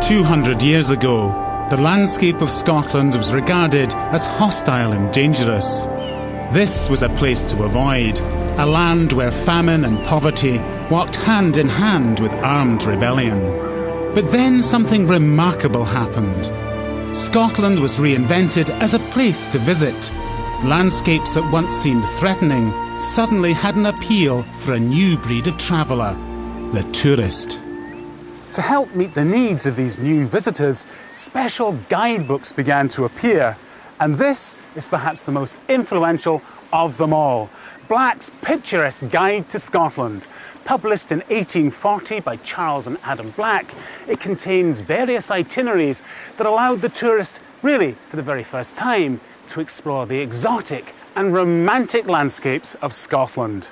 200 years ago, the landscape of Scotland was regarded as hostile and dangerous. This was a place to avoid, a land where famine and poverty walked hand in hand with armed rebellion. But then something remarkable happened. Scotland was reinvented as a place to visit. Landscapes that once seemed threatening suddenly had an appeal for a new breed of traveller, the tourist. To help meet the needs of these new visitors, special guidebooks began to appear. And this is perhaps the most influential of them all. Black's Picturesque Guide to Scotland. Published in 1840 by Charles and Adam Black, it contains various itineraries that allowed the tourist, really for the very first time, to explore the exotic and romantic landscapes of Scotland.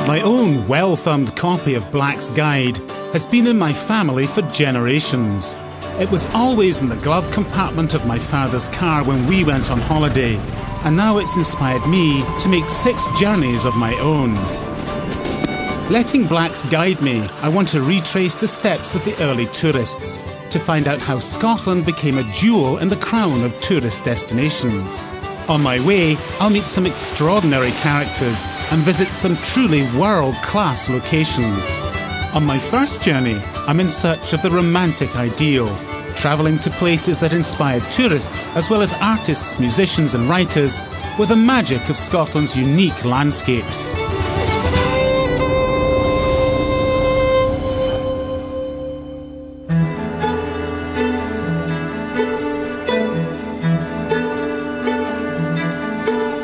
My own well-thumbed copy of Black's Guide has been in my family for generations. It was always in the glove compartment of my father's car when we went on holiday, and now it's inspired me to make 6 journeys of my own. Letting Black's guide me, I want to retrace the steps of the early tourists, to find out how Scotland became a jewel in the crown of tourist destinations. On my way, I'll meet some extraordinary characters and visit some truly world-class locations. On my first journey, I'm in search of the romantic ideal, travelling to places that inspired tourists as well as artists, musicians and writers with the magic of Scotland's unique landscapes.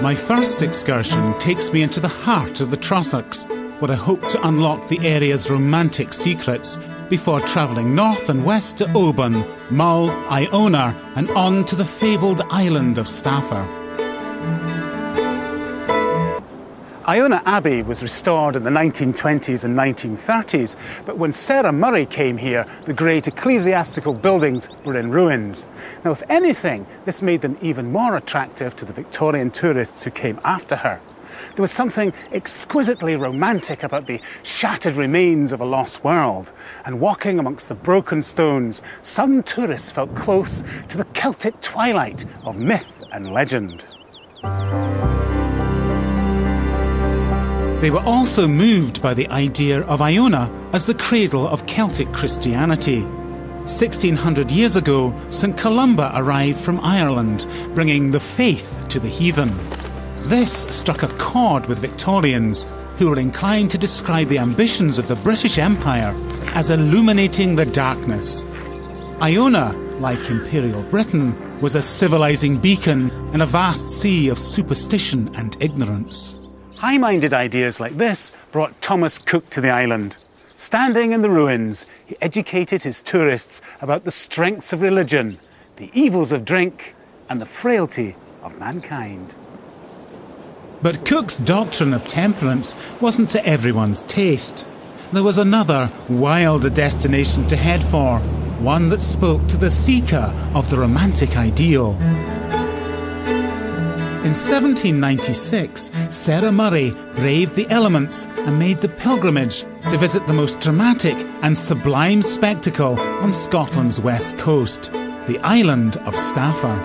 My first excursion takes me into the heart of the Trossachs, where I hope to unlock the area's romantic secrets before travelling north and west to Oban, Mull, Iona and on to the fabled island of Staffa. Iona Abbey was restored in the 1920s and 1930s, but when Sarah Murray came here, the great ecclesiastical buildings were in ruins. Now, if anything, this made them even more attractive to the Victorian tourists who came after her. There was something exquisitely romantic about the shattered remains of a lost world, and walking amongst the broken stones, some tourists felt close to the Celtic twilight of myth and legend. They were also moved by the idea of Iona as the cradle of Celtic Christianity. 1600 years ago, St Columba arrived from Ireland, bringing the faith to the heathen. This struck a chord with Victorians, who were inclined to describe the ambitions of the British Empire as illuminating the darkness. Iona, like Imperial Britain, was a civilising beacon in a vast sea of superstition and ignorance. High-minded ideas like this brought Thomas Cook to the island. Standing in the ruins, he educated his tourists about the strengths of religion, the evils of drink, and the frailty of mankind. But Cook's doctrine of temperance wasn't to everyone's taste. There was another, wilder destination to head for, one that spoke to the seeker of the romantic ideal. In 1796, Sarah Murray braved the elements and made the pilgrimage to visit the most dramatic and sublime spectacle on Scotland's west coast, the island of Staffa.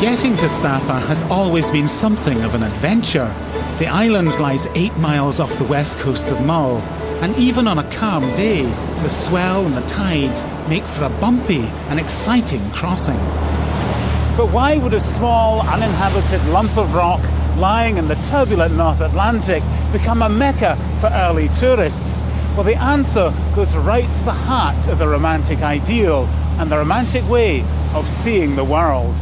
Getting to Staffa has always been something of an adventure. The island lies 8 miles off the west coast of Mull, and even on a calm day, the swell and the tides make for a bumpy and exciting crossing. But why would a small, uninhabited lump of rock lying in the turbulent North Atlantic become a mecca for early tourists? Well, the answer goes right to the heart of the romantic ideal and the romantic way of seeing the world.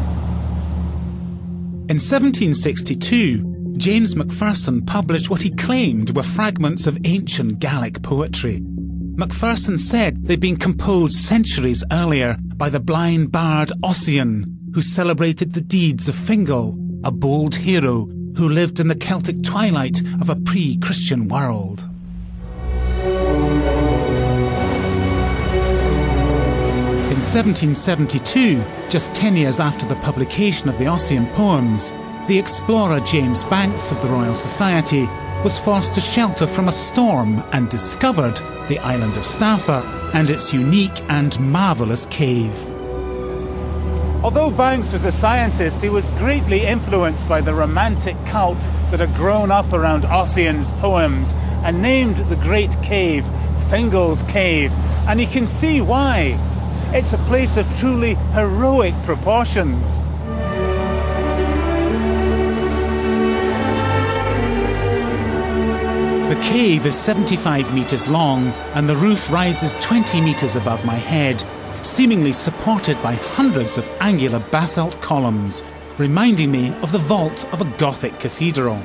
In 1762, James Macpherson published what he claimed were fragments of ancient Gaelic poetry. Macpherson said they'd been composed centuries earlier by the blind bard Ossian, who celebrated the deeds of Fingal, a bold hero who lived in the Celtic twilight of a pre-Christian world. In 1772, just 10 years after the publication of the Ossian poems, the explorer James Banks of the Royal Society was forced to shelter from a storm and discovered the island of Staffa and its unique and marvellous cave. Although Banks was a scientist, he was greatly influenced by the romantic cult that had grown up around Ossian's poems and named the great cave Fingal's Cave, and you can see why. It's a place of truly heroic proportions. The cave is 75 metres long and the roof rises 20 metres above my head, seemingly supported by hundreds of angular basalt columns, reminding me of the vault of a Gothic cathedral.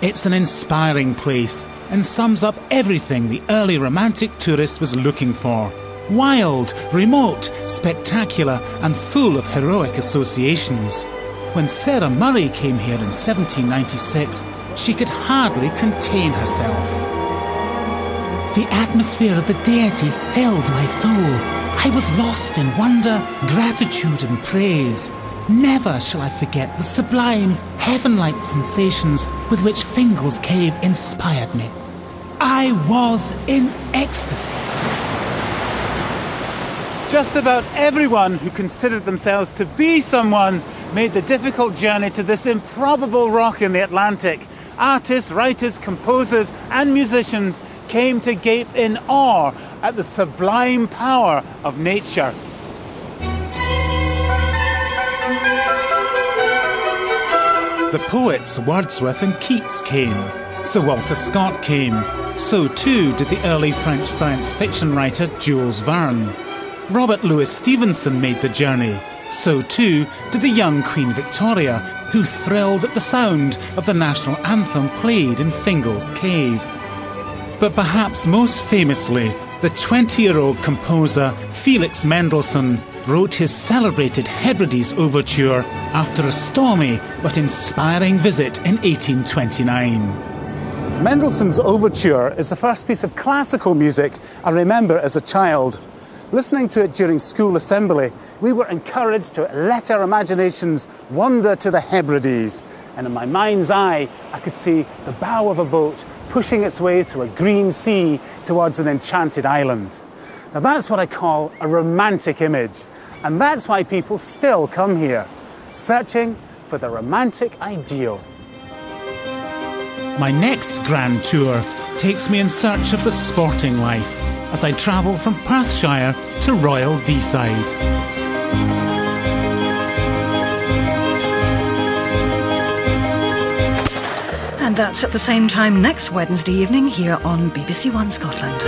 It's an inspiring place and sums up everything the early romantic tourist was looking for. Wild, remote, spectacular and full of heroic associations. When Sarah Murray came here in 1796, she could hardly contain herself. The atmosphere of the deity filled my soul. I was lost in wonder, gratitude and praise. Never shall I forget the sublime, heaven-like sensations with which Fingal's Cave inspired me. I was in ecstasy. Just about everyone who considered themselves to be someone made the difficult journey to this improbable rock in the Atlantic. Artists, writers, composers and musicians came to gape in awe at the sublime power of nature. The poets Wordsworth and Keats came. Sir Walter Scott came. So too did the early French science fiction writer Jules Verne. Robert Louis Stevenson made the journey. So too did the young Queen Victoria, who thrilled at the sound of the national anthem played in Fingal's Cave. But perhaps most famously, the 20-year-old composer Felix Mendelssohn wrote his celebrated Hebrides Overture after a stormy but inspiring visit in 1829. Mendelssohn's Overture is the first piece of classical music I remember as a child. Listening to it during school assembly, we were encouraged to let our imaginations wander to the Hebrides. And in my mind's eye, I could see the bow of a boat pushing its way through a green sea towards an enchanted island. Now that's what I call a romantic image. And that's why people still come here, searching for the romantic ideal. My next grand tour takes me in search of the sporting life as I travel from Perthshire to Royal Deeside. And that's at the same time next Wednesday evening here on BBC One Scotland.